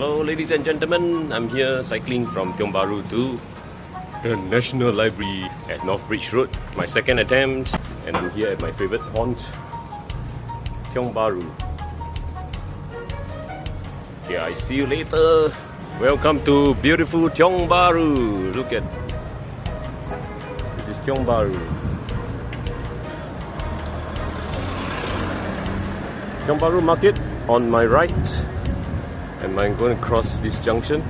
Hello ladies and gentlemen, I'm here cycling from Tiong Bahru to the National Library at North Bridge Road. My second attempt, and I'm here at my favorite haunt, Tiong Bahru. Okay, I see you later. Welcome to beautiful Tiong Bahru. Look at this is Tiong Bahru. Tiong Bahru Market on my right. And I'm going to cross this junction.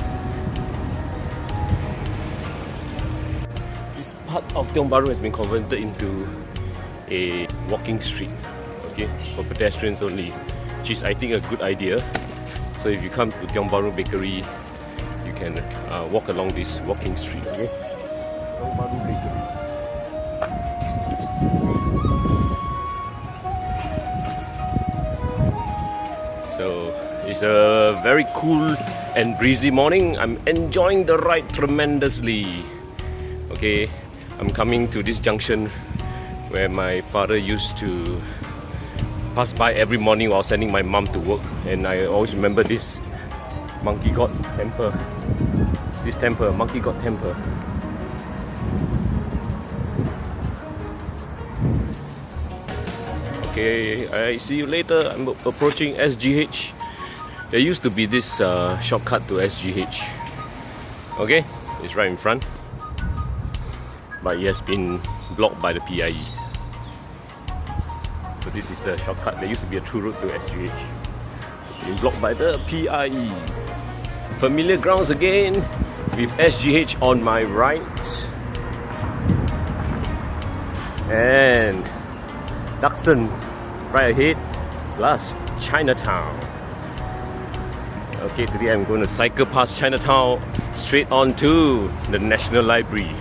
This part of Tiong Bahru has been converted into a walking street, okay, for pedestrians only, which is I think a good idea. So if you come to Tiong Bahru Bakery, you can walk along this walking street. Okay, Tiong Bahru Bakery. So it's a very cool and breezy morning. I'm enjoying the ride tremendously. Okay, I'm coming to this junction where my father used to pass by every morning while sending my mom to work, and I always remember this monkey god temple. This temple, monkey god temple. Okay, I see you later. I'm approaching SGH. There used to be this shortcut to SGH. Okay, it's right in front, but it has been blocked by the PIE. So this is the shortcut. There used to be a true route to SGH. It's been blocked by the PIE. Familiar grounds again, with SGH on my right. And Duxton right ahead, plus Chinatown. Okay, today I'm going to cycle past Chinatown straight on to the National Library.